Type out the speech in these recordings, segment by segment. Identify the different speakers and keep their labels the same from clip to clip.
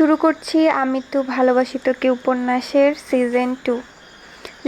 Speaker 1: শুরু করছি আমি তো ভালোবাসি তোকে উপন্যাসের সিজন 2।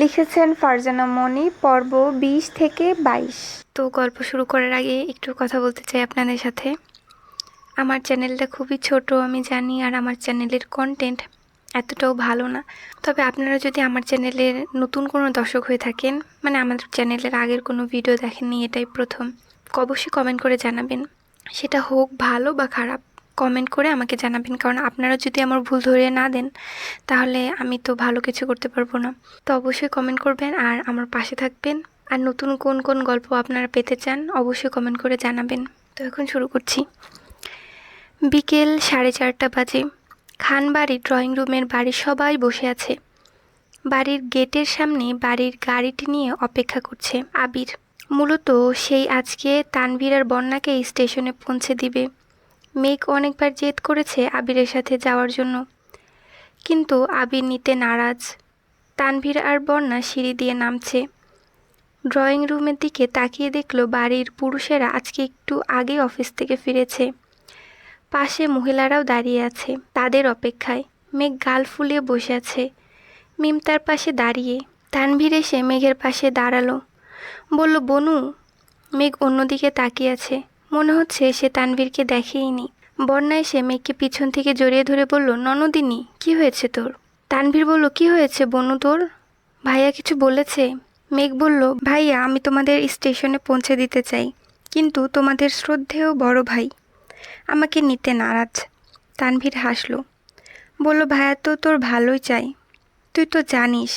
Speaker 1: লিখেছেন ফারজানা মনি, পর্ব 20 থেকে 22। তো গল্প শুরু করার আগে একটু কথা বলতে চাই আপনাদের সাথে। আমার চ্যানেলটা খুবই ছোট আমি জানি, আর আমার চ্যানেলের কন্টেন্ট এতটাও ভালো না। তবে আপনারা যদি আমার চ্যানেলের নতুন কোনো দর্শক হয়ে থাকেন, মানে আমাদের চ্যানেলের আগের কোনো ভিডিও দেখেননি, এটাই প্রথম, অবশ্যই কমেন্ট করে জানাবেন। সেটা হোক ভালো বা খারাপ, কমেন্ট করে আমাকে জানাবেন, কারণ আপনারা যদি আমার ভুল ধরিয়ে না দেন তাহলে আমি তো ভালো কিছু করতে পারবো না। তো অবশ্যই কমেন্ট করবেন আর আমার পাশে থাকবেন। আর নতুন কোন কোন গল্প আপনারা পেতে চান অবশ্যই কমেন্ট করে জানাবেন। তো এখন শুরু করছি। বিকেল 4:30 বাজে। খান বাড়ির ড্রয়িং রুমের বাড়ির সবাই বসে আছে। বাড়ির গেটের সামনে বাড়ির গাড়িটি নিয়ে অপেক্ষা করছে আবির। মূলত সেই আজকে তানভীর আর বন্যাকে স্টেশনে পৌঁছে দিবে। মেঘ অনেকবার জেদ করেছে আবিরের সাথে যাওয়ার জন্য, কিন্তু আবির নিতে নারাজ। তানভীর আর বন্যা সিঁড়ি দিয়ে নামছে। ড্রয়িং রুমের দিকে তাকিয়ে দেখলো বাড়ির পুরুষেরা আজকে একটু আগে অফিস থেকে ফিরেছে। পাশে মহিলারাও দাঁড়িয়ে আছে তাদের অপেক্ষায়। মেঘ গাল ফুলিয়ে বসে আছে। মিম তার পাশে দাঁড়িয়ে। তানভীর এসে মেঘের পাশে দাঁড়ালো, বলল, বনু। মেঘ অন্যদিকে তাকিয়ে আছে, মনে হচ্ছে সে তানভীরকে দেখেইনি। বন্যা এসে মেঘকে পিছন থেকে জড়িয়ে ধরে বলল, ননদিনী, কি হয়েছে তোর? তানভীর বলল, কি হয়েছে বনু তোর? ভাইয়া কিছু বলেছে? মেঘ বলল, ভাইয়া আমি তোমাদের স্টেশনে পৌঁছে দিতে চাই, কিন্তু তোমাদের শ্রদ্ধেয় বড় ভাই আমাকে নিতে নারাজ। তানভীর হাসল, বলল, ভাইয়া তো তোর ভালোই চাই, তুই তো জানিস।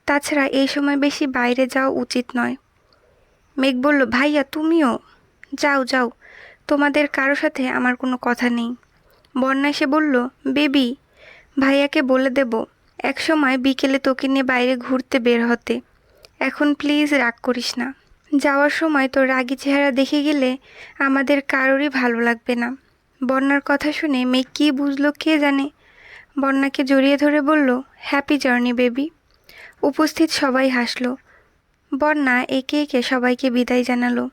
Speaker 1: তাছাড়া এই সময় বেশি বাইরে যাওয়া উচিত নয়। মেঘ বলল, ভাইয়া তুমিও যাও যাও, তোমাদের কারো সাথে আমার কোনো কথা নেই। বন্যা এসে বলল, বেবি, ভাইয়াকে বলে দেব এক সময় বিকেলে তোকে নিয়ে বাইরে ঘুরতে বের হতে। এখন প্লিজ রাগ করিস না। যাওয়ার সময় তোর রাগী চেহারা দেখে গেলে আমাদের কারোরই ভালো লাগবে না। বন্যার কথা শুনে মেঘ কী বুঝলো কে জানে। বন্যাকে জড়িয়ে ধরে বলল, হ্যাপি জার্নি বেবি। উপস্থিত সবাই হাসলো। বন্যা একে একে সবাইকে বিদায় জানালো।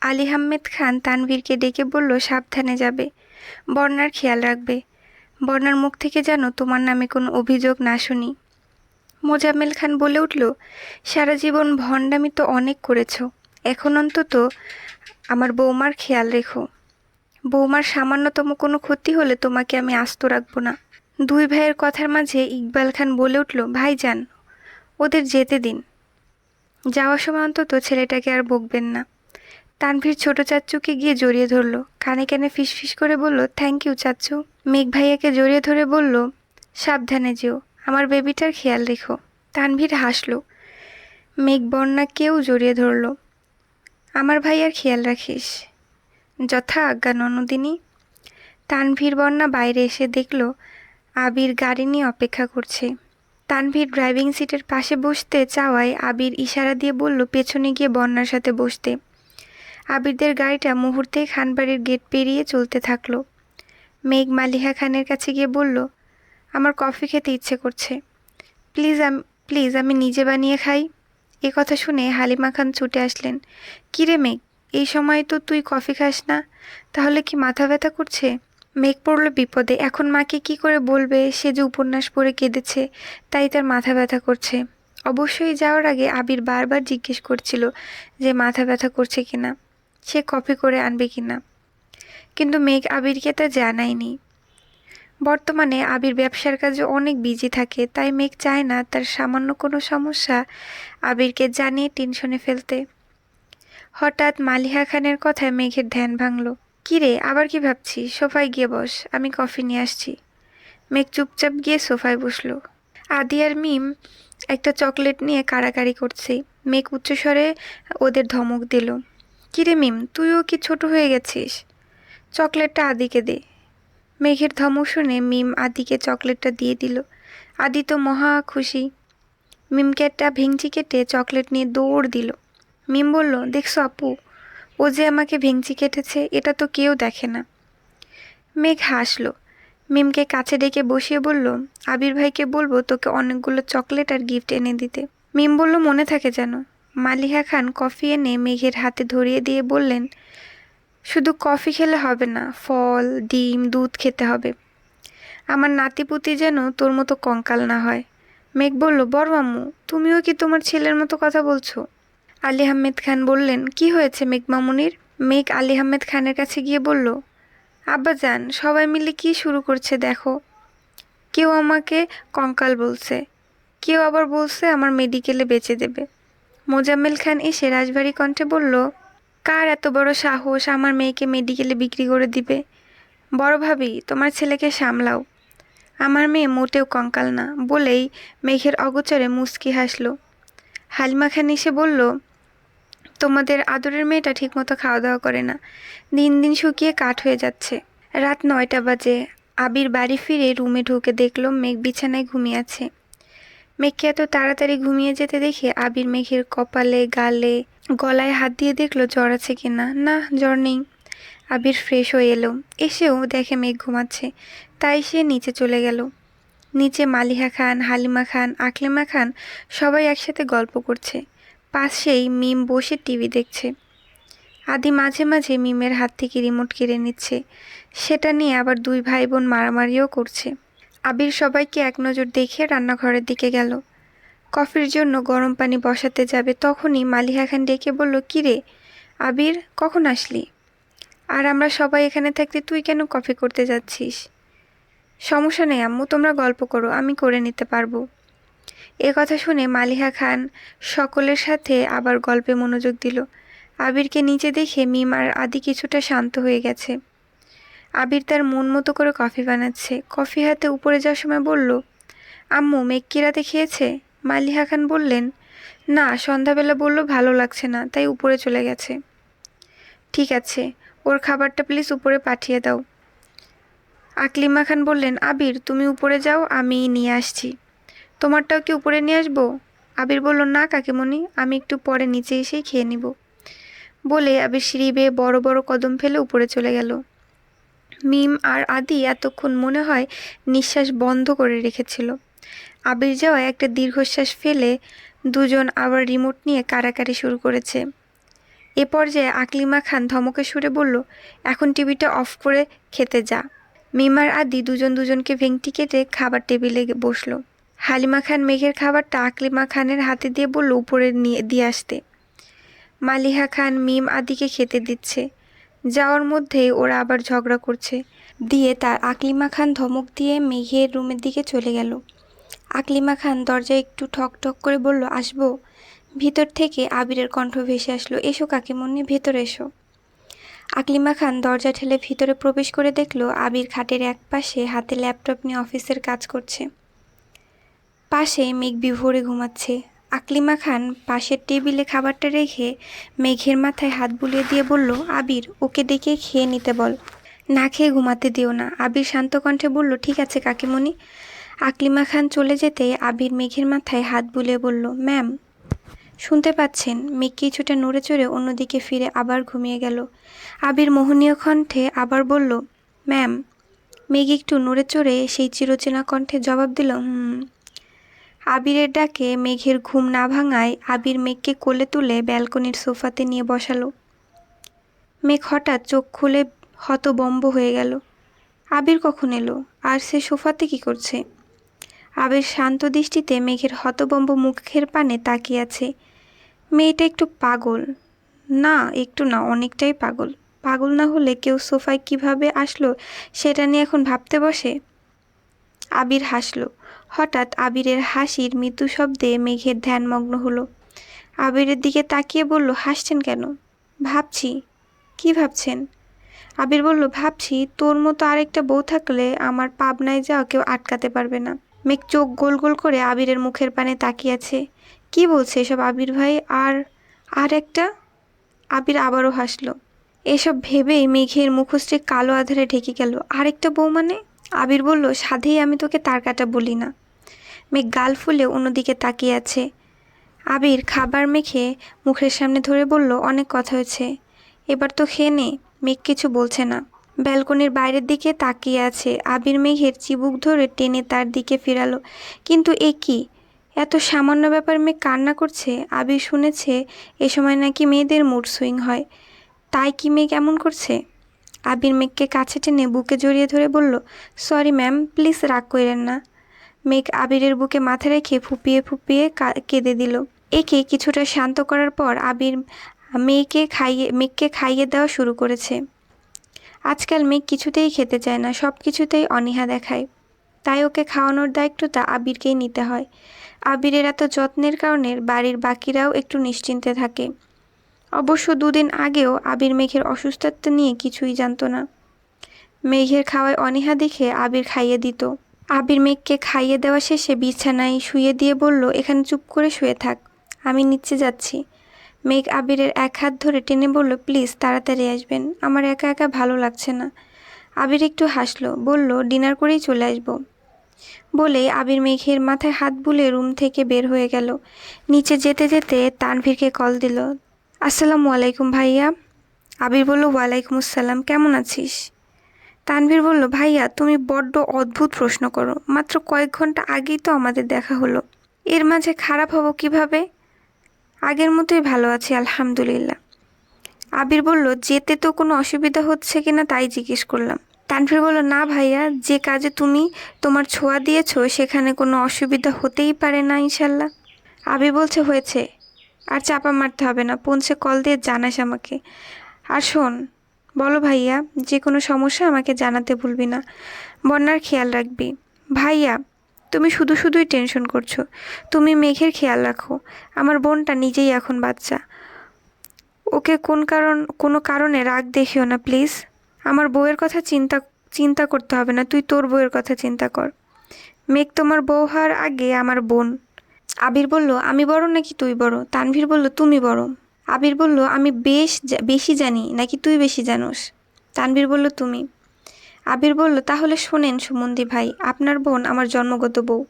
Speaker 1: আলী আহমেদ খান তানভীরকে ডেকে বলল, সাবধানে যাবে, বন্যার খেয়াল রাখবে। বন্যার মুখ থেকে যেন তোমার নামে কোনো অভিযোগ না শুনি। মোজাম্মেল খান বলে উঠল, সারা জীবন ভণ্ডামি তো অনেক করেছ, এখন অন্তত আমার বৌমার খেয়াল রেখো। বৌমার সামান্যতম কোনো ক্ষতি হলে তোমাকে আমি আস্ত রাখবো না। দুই ভাইয়ের কথার মাঝে ইকবাল খান বলে উঠল, ভাইজান, ওদের যেতে দিন, যাওয়ার সময় অন্তত ছেলেটাকে আর বকবেন না। তানভীর ছোট চাচ্চুকে গিয়ে জড়িয়ে ধরল, কানে কানে ফিসফিস করে বলল, থ্যাংক ইউ চাচ্চু। মেঘ ভাইয়াকে জড়িয়ে ধরে বলল, সাবধানে যেও, আমার বেবিটার খেয়াল রেখো। তানভীর হাসল। মেঘ বন্যাকেও জড়িয়ে ধরল, আমার ভাইয়ার খেয়াল রাখিস। যথা আজ্ঞা ননদিনী। তানভীর বন্যা বাইরে এসে দেখল আবির গাড়ি নিয়ে অপেক্ষা করছে। তানভীর ড্রাইভিং সিটের পাশে বসতে চাওয়ায় আবির ইশারা দিয়ে বলল পেছনে গিয়ে বন্যার সাথে বসতে। আবিরদের গাড়িটা মুহূর্তেই খানবাড়ির গেট পেরিয়ে চলতে থাকলো। মেঘ মালিহা খানের কাছে গিয়ে বলল, আমার কফি খেতে ইচ্ছে করছে, প্লিজ আমি নিজে বানিয়ে খাই। এ কথা শুনে হালিমা খান ছুটে আসলেন। কিরে মেঘ, এই সময় তো তুই কফি খাস না, তাহলে কি মাথা ব্যথা করছে? মেঘ পড়ল বিপদে। এখন মাকে কি করে বলবে সে যে উপন্যাস পড়ে কেঁদেছে, তাই তার মাথা ব্যথা করছে। অবশ্যই যাওয়ার আগে আবির বারবার জিজ্ঞেস করছিল যে মাথা ব্যথা করছে কিনা, সে কফি করে আনবে কিনা, কিন্তু মেঘ আবিরকে তা জানায়নি। বর্তমানে আবির ব্যবসার কাজে অনেক বিজি থাকে, তাই মেঘ চায় না তার সামান্য কোনো সমস্যা আবিরকে জানিয়ে টেনশনে ফেলতে। হঠাৎ মালিহা খানের কথায় মেঘের ধ্যান ভাঙল। কিরে, আবার কি ভাবছিস? সোফায় গিয়ে বস, আমি কফি নিয়ে আসছি। মেঘ চুপচাপ গিয়ে সোফায় বসলো। আদি আর মিম একটা চকলেট নিয়ে কাড়াকাড়ি করছে। মেঘ উচ্চস্বরে ওদের ধমক দিল, কিরে মিম, তুইও কি ছোট হয়ে গেছিস? চকলেটটা আদিকে দে। মেঘের ধমক শুনে মিম আদিকে চকলেটটা দিয়ে দিল। আদি তো মহা খুশি। মিমকে একটা ভেঙচি কেটে চকলেট নিয়ে দৌড় দিল। মিম বলল, দেখছো আপু, ও যে আমাকে ভেঙচি কেটেছে, এটা তো কেউ দেখে না। মেঘ হাসলো। মিমকে কাছে ডেকে বসিয়ে বলল, আবির ভাইকে বলবো তোকে অনেকগুলো চকলেট আর গিফট এনে দিতে। মিম বলল, মনে থাকে যেন। মালিহা খান কফি এনে মেঘের হাতে ধরিয়ে দিয়ে বললেন, শুধু কফি খেলে হবে না, ফল, ডিম, দুধ খেতে হবে। আমার নাতিপুতি যেন তোর মতো কঙ্কাল না হয়। মেঘ বলল, বড় আম্মু তুমিও কি তোমার ছেলের মতো কথা বলছো? আলী আহমেদ খান বললেন, কি হয়েছে মেঘ মামুনির? মেঘ আলী আহমেদ খানের কাছে গিয়ে বলল, আব্বাজান সবাই মিলে কি শুরু করছে দেখো। কেউ আমাকে কঙ্কাল বলছে, কেউ আবার বলছে আমার মেডিকেলে বেচে দেবে। মোজাম্মেল খান এসে রাজবাড়ী কণ্ঠে বলল, কার এত বড় সাহস আমার মেয়েকে মেডিকেলে বিক্রি করে দিবে? বড় ভাবি তোমার ছেলেকে সামলাও, আমার মেয়ে মোটেও কঙ্কাল না। বলেই মেঘের অগোচরে মুচকি হাসল। হালিমা খান এসে বলল, তোমাদের আদরের মেয়েটা ঠিকমতো খাওয়া দাওয়া করে না, দিন দিন শুকিয়ে কাঠ হয়ে যাচ্ছে। রাত 9টা বাজে। আবির বাড়ি ফিরে রুমে ঢুকে দেখল মেঘ বিছানায় ঘুমিয়ে আছে। মেঘকে এত তাড়াতাড়ি ঘুমিয়ে যেতে দেখে আবির মেঘের কপালে, গালে, গলায় হাত দিয়ে দেখলো জ্বর আছে কিনা। না, জ্বর নেই। আবির ফ্রেশ হয়ে এলো, এসেও দেখে মেঘ ঘুমাচ্ছে, তাই সে নিচে চলে গেল। নিচে মালিহা খান, হালিমা খান, আকলিমা খান সবাই একসাথে গল্প করছে। পাশেই মিম বসে টিভি দেখছে। আদি মাঝে মাঝে মিমের হাত থেকে রিমোট কেড়ে নিচ্ছে, সেটা নিয়ে আবার দুই ভাই বোন মারামারিও করছে। আবির সবাইকে এক নজর দেখে রান্নাঘরের দিকে গেল। কফির জন্য গরম পানি বসাতে যাবে, তখনই মালিহা খান ডেকে বলল, কিরে আবির, কখন আসলি? আর আমরা সবাই এখানে থাকতে তুই কেন কফি করতে যাচ্ছিস? সমস্যা নেই আম্মু, তোমরা গল্প করো, আমি করে নিতে পারবো। এ কথা শুনে মালিহা খান সকলের সাথে আবার গল্পে মনোযোগ দিল। আবিরকে নিচে দেখে মিম আর আদি কিছুটা শান্ত হয়ে গেছে। আবির তার মন মতো করে কফি বানাচ্ছে। কফি হাতে উপরে যাওয়ার সময় বলল, আম্মু মেঘ কি রাতে খেয়েছে? মালিহা খান বললেন, না, সন্ধ্যাবেলা বলল ভালো লাগছে না, তাই উপরে চলে গেছে। ঠিক আছে, ওর খাবারটা প্লিজ উপরে পাঠিয়ে দাও। আকলিমা খান বললেন, আবির তুমি উপরে যাও, আমি নিয়ে আসছি। তোমারটাও কি উপরে নিয়ে আসবো? আবির বলল, না কাকিমণি, আমি একটু পরে নিচে এসেই খেয়ে নিব। বলে আবির সিঁড়ি বেয়ে বড় বড় কদম ফেলে উপরে চলে গেল। মিম আর আদি এতক্ষণ মনে হয় নিঃশ্বাস বন্ধ করে রেখেছিল। আবির যাওয়ায় একটা দীর্ঘশ্বাস ফেলে দুজন আবার রিমোট নিয়ে কাড়াকাড়ি শুরু করেছে। এ পর্যায়ে আকলিমা খান ধমকে সুরে বলল, এখন টিভিটা অফ করে খেতে যা। মিম আর আদি দুজন দুজনকে ভেঙটি কেটে খাবার টেবিলে বসলো। হালিমা খান মেঘের খাবারটা আকলিমা খানের হাতে দিয়ে বলল, উপরে নিয়ে দিয়ে আসতে। মালিহা খান মিম আদিকে খেতে দিচ্ছে। যাওয়ার মধ্যেই ওরা আবার ঝগড়া করছে। দিয়ে তার আকলিমা খান ধমক দিয়ে মেঘের রুমের দিকে চলে গেল। আকলিমা খান দরজায় একটু ঠক ঠক করে বলল, আসবো? ভিতর থেকে আবিরের কণ্ঠ ভেসে আসলো, এসো কাকিমুন্নি, ভেতরে এসো। আকলিমা খান দরজা ঠেলে ভিতরে প্রবেশ করে দেখলো আবির খাটের এক পাশে হাতে ল্যাপটপ নিয়ে অফিসের কাজ করছে। পাশে মেঘ বিভোরে ঘুমাচ্ছে। আকলিমা খান পাশের টেবিলে খাবারটা রেখে মেঘের মাথায় হাত বুলিয়ে দিয়ে বলল, আবির ওকে ডেকে খেয়ে নিতে বল, না খেয়ে ঘুমাতে দিও না। আবির শান্ত কণ্ঠে বলল, ঠিক আছে কাকিমণি। আকলিমা খান চলে যেতে আবির মেঘের মাথায় হাত বুলিয়ে বলল, ম্যাম শুনতে পাচ্ছেন? মেঘ কিছুটা নড়ে চড়ে অন্যদিকে ফিরে আবার ঘুমিয়ে গেল। আবির মোহনীয় কণ্ঠে আবার বলল, ম্যাম। মেঘ একটু নড়ে চড়ে সেই চিরচেনা কণ্ঠে জবাব দিল, হুম। আবিরের ডাকে মেঘের ঘুম না ভাঙায় আবির মেঘকে কোলে তুলে ব্যালকনির সোফাতে নিয়ে বসালো। মেঘ হঠাৎ চোখ খুলে হতবম্ব হয়ে গেল। আবির কখন এলো? আর সে সোফাতে কি করছে? আবির শান্ত দৃষ্টিতে মেঘের হতবম্ব মুখের পানে তাকিয়ে আছে। মেয়েটা একটু পাগল। না, একটু না, অনেকটাই পাগল। পাগল না হলে কেউ সোফায় কিভাবে আসলো সেটা নিয়ে এখন ভাবতে বসে। আবির হাসল। হঠাৎ আবিরের হাসির মৃদু শব্দে মেঘের ধ্যানমগ্ন হলো। আবিরের দিকে তাকিয়ে বলল, হাসছেন কেন? ভাবছি। কি ভাবছেন? আবির বলল, ভাবছি তোর মতো আরেকটা বউ থাকলে আমার পাবনায় যাওয়া কেউ আটকাতে পারবে না। মেঘ চোখ গোল গোল করে আবিরের মুখের পানে তাকিয়ে আছে। কি বলছে এসব আবির ভাই? আর একটা? আবির আবারও হাসল। এসব ভেবেই মেঘের মুখশ্রী কালো আধারে ঢেকে গেল। আরেকটা বউ মানে? আবির বলল, সাধেই আমি তোকে তার কাটা বলি না। মেঘ গাল ফুলে অন্যদিকে তাকিয়ে আছে। আবির খাবার মেখে মুখের সামনে ধরে বলল, অনেক কথা হয়েছে, এবার তো খেয়ে নে। মেঘ কিছু বলছে না, ব্যালকনির বাইরের দিকে তাকিয়ে আছে। আবির মেঘের চিবুক ধরে টেনে তার দিকে ফিরালো। কিন্তু এ কি? এত সামান্য ব্যাপার মেঘ কান্না করছে। আবির শুনেছে এ সময় নাকি মেয়েদের মুড সুইং হয়, তাই কি মেঘ এমন করছে? আবির মেঘকে কাছে টেনে বুকে জড়িয়ে ধরে বলল, সরি ম্যাম, প্লিজ রাগ কইরেন না। মেঘ আবিরের বুকে মাথা রেখে ফুপিয়ে ফুপিয়ে কেঁদে দিল। একে কিছুটা শান্ত করার পর আবির মেঘকে খাইয়ে দেওয়া শুরু করেছে। আজকাল মেঘ কিছুতেই খেতে চায় না, সব কিছুতেই অনীহা দেখায়। তাই ওকে খাওয়ানোর দায়িত্বটা আবিরকেই নিতে হয়। আবিরের এত যত্নের কারণে বাড়ির বাকিরাও একটু নিশ্চিন্তে থাকে। অবশ্য 2 দিন আগেও আবির মেঘের অসুস্থতা নিয়ে কিছুই জানতো না। মেঘের খাওয়ায় অনীহা দেখে আবির খাইয়ে দিত। আবির মেঘকে খাইয়ে দেওয়া শেষে বিছানায় শুয়ে দিয়ে বলল, এখানে চুপ করে শুয়ে থাক, আমি নিচে যাচ্ছি। মেঘ আবিরের এক হাত ধরে টেনে বলল, প্লিজ তাড়াতাড়ি আসবেন, আমার একা একা ভালো লাগছে না। আবির একটু হাসলো, বলল, ডিনার করেই চলে আসবো। বলেই আবির মেঘের মাথায় হাত বুলিয়ে রুম থেকে বের হয়ে গেল। নিচে যেতে যেতে তানভীরকে কল দিল। আসসালামু আলাইকুম ভাইয়া। আবির বলল, ওয়ালাইকুম আসসালাম, কেমন আছিস? তানভীর বলল, ভাইয়া তুমি বড্ড অদ্ভুত প্রশ্ন করো, মাত্র কয়েক ঘন্টা আগেই তো আমাদের দেখা হলো, এর মাঝে খারাপ হব কিভাবে? আগের মতোই ভালো আছি আলহামদুলিল্লাহ। আবির বলল, যেতে তো কোনো অসুবিধা হচ্ছে কিনা তাই জিজ্ঞেস করলাম। তানভীর বলল, না ভাইয়া, যে কাজে তুমি তোমার ছোঁয়া দিয়েছো সেখানে কোনো অসুবিধা হতেই পারে না ইনশাল্লাহ। আবির বলছে, হয়েছে, আর চাপা মারতে হবে না, পৌঁছে কল দিয়ে জানাস আমাকে। আর শোন, বলো ভাইয়া, যে কোনো সমস্যা আমাকে জানাতে ভুলবি না, বন্যার খেয়াল রাখবি। ভাইয়া, তুমি শুধু শুধুই টেনশন করছো, তুমি মেঘের খেয়াল রাখো, আমার বোনটা নিজেই এখন বাচ্চা, ওকে কোনো কারণে রাগ দেখিও না প্লিজ। আমার বউয়ের কথা চিন্তা করতে হবে না, তুই তোর বউয়ের কথা চিন্তা কর। মেঘ তোমার বউ হওয়ার আগে আমার বোন। আবির বলল, আমি বড় নাকি তুই বড়? তানভীর বলল, তুমি বড়। আবির বলল, আমি বেশি জানি নাকি তুই বেশি জানোস? তানভীর বলল, তুমি। আবির বলল, তাহলে শোনেন সুমন্দি ভাই, আপনার বোন আমার জন্মগত বউ।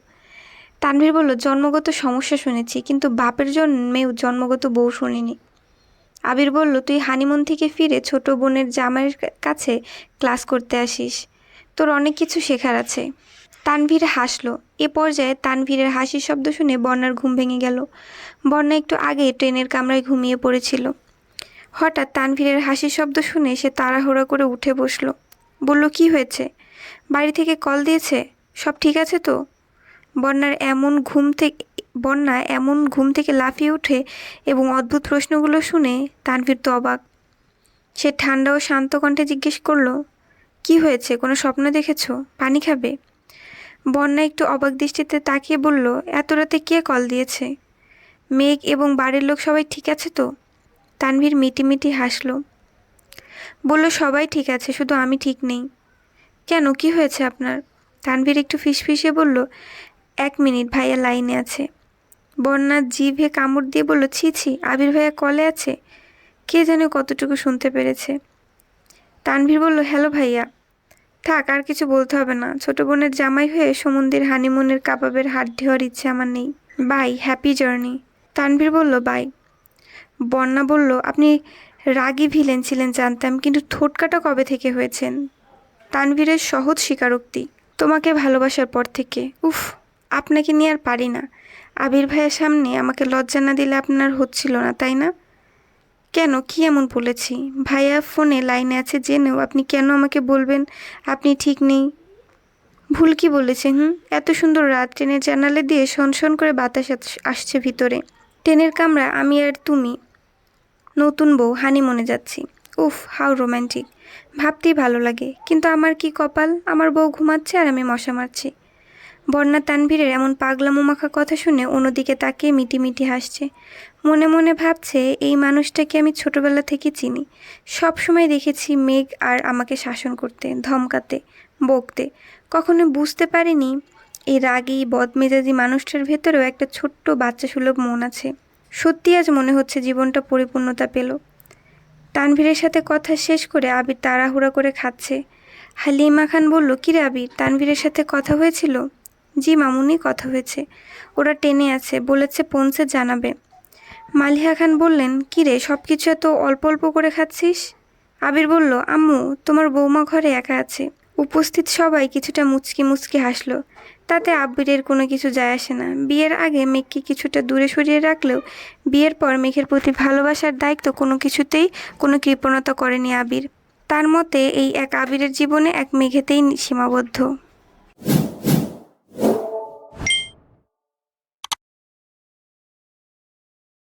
Speaker 1: তানভীর বলল, জন্মগত সমস্যা শুনেছি, কিন্তু বাপের জন্মেও জন্মগত বউ শুনিনি। আবির বলল, তুই হানিমুন থেকে ফিরে ছোট বোনের জামাইয়ের কাছে ক্লাস করতে আসিস, তোর অনেক কিছু শেখার আছে। তানভীর হাসলো। এ পর্যায়ে তানভীরের হাসির শব্দ শুনে বন্যার ঘুম ভেঙে গেল। বন্যা একটু আগে ট্রেনের কামরায় ঘুমিয়ে পড়েছিল। হঠাৎ তানভীরের হাসির শব্দ শুনে সে তাড়াহুড়া করে উঠে বসলো। বলল, কি হয়েছে? বাড়ি থেকে কল দিয়েছে? সব ঠিক আছে তো? বন্যা এমন ঘুম থেকে লাফিয়ে ওঠে এবং অদ্ভুত প্রশ্নগুলো শুনে তানভীর তো অবাক। সে ঠান্ডা ও শান্ত কণ্ঠে জিজ্ঞেস করলো, কি হয়েছে? কোনো স্বপ্ন দেখেছো? পানি খাবে? বন্যা একটু অবাক দৃষ্টিতে তাকিয়ে বলল, এত রাতে কে কল দিয়েছে? মেঘ এবং বাড়ির লোক সবাই ঠিক আছে তো? তানভীর মিটিমিটি হাসলো, বলল, সবাই ঠিক আছে, শুধু আমি ঠিক নেই। কেন, কি হয়েছে আপনার? তানভীর একটু ফিসফিসিয়ে বলল, 1 মিনিট, ভাইয়া লাইনে আছে। বন্যা জিভে কামড় দিয়ে বলল, ছি ছি, আবির ভাইয়া কলে আছে? কে জানে কতটুকু শুনতে পেরেছে। তানভীর বলল, হ্যালো ভাইয়া। থাক, আর কিছু বলতে হবে না, ছোট বোনের জামাই হয়ে সমুদ্রের হানিমুনের কাবাবের হাত ঢেওয়ার ইচ্ছে আমার নেই। By, happy journey. তানভীর বলল, বাই। বন্যা বলল, আপনি রাগী ভিলেন ছিলেন জানতাম, কিন্তু ঠোঁটকাটা কবে থেকে হয়েছেন? তানভীরের সহজ স্বীকারোক্তি, তোমাকে ভালোবাসার পর থেকে। উফ, আপনাকে নিয়ে আর পারি না। আবির ভাইয়ের সামনে আমাকে লজ্জা না দিলে আপনার হচ্ছিল না, তাই না? কেন, কি এমন বলেছি? ভাইয়া ফোনে লাইনে আছে জেনেও আপনি কেন আমাকে বলবেন আপনি ঠিক নেই? ভুল কি বলেছে? এত সুন্দর রাত, ট্রেনের জানালে দিয়ে শনশন করে বাতাস আসছে ভিতরে। ট্রেনের কামরা, আমি আর তুমি, নতুন বউ, হানিমুনে যাচ্ছি। উফ, হাউ রোম্যান্টিক, ভাবতেই ভালো লাগে। কিন্তু আমার কি কপাল, আমার বউ ঘুমাচ্ছে আর আমি মশা মারছি। বন্যা তানভীরের এমন পাগলামো মাখা কথা শুনে অন্যদিকে তাকিয়ে মিটিমিটি হাসছে। মনে মনে ভাবছে, এই মানুষটাকে আমি ছোটবেলা থেকে চিনি, সব সময় দেখেছি মেঘ আর আমাকে শাসন করতে, ধমকাতে, বকতে। কখনো বুঝতে পারিনি এই রাগী বদমেজাজি মানুষটার ভেতরেও একটা ছোট্ট বাচ্চা সুলভ মন আছে। সত্যি আজ মনে হচ্ছে জীবনটা পরিপূর্ণতা পেল। তানভীরের সাথে কথা শেষ করে আবির তাড়াহুড়া করে খাচ্ছে। হালিমা খান বলল, কিরে আবির, তানভীরের সাথে কথা হয়েছিল? জি মামুনি, কথা হয়েছে, ওরা টেনে আছে, বলেছে পৌঁছে জানাবে। মালিহা খান বললেন, কিরে, সব কিছু এত অল্প অল্প করে খাচ্ছিস? আবির বলল, আম্মু, তোমার বৌমা ঘরে একা আছে। উপস্থিত সবাই কিছুটা মুচকি মুচকি হাসলো। তাতে আবিরের কোনো কিছু যায় আসে না। বিয়ের আগে মেঘকে কিছুটা দূরে সরিয়ে রাখলেও বিয়ের পর মেঘের প্রতি ভালোবাসার দায়িত্ব কোনো কিছুতেই কোনো কৃপণতা করেনি আবির। তার মতে এই এক আবিরের জীবনে এক মেঘেতেই সীমাবদ্ধ।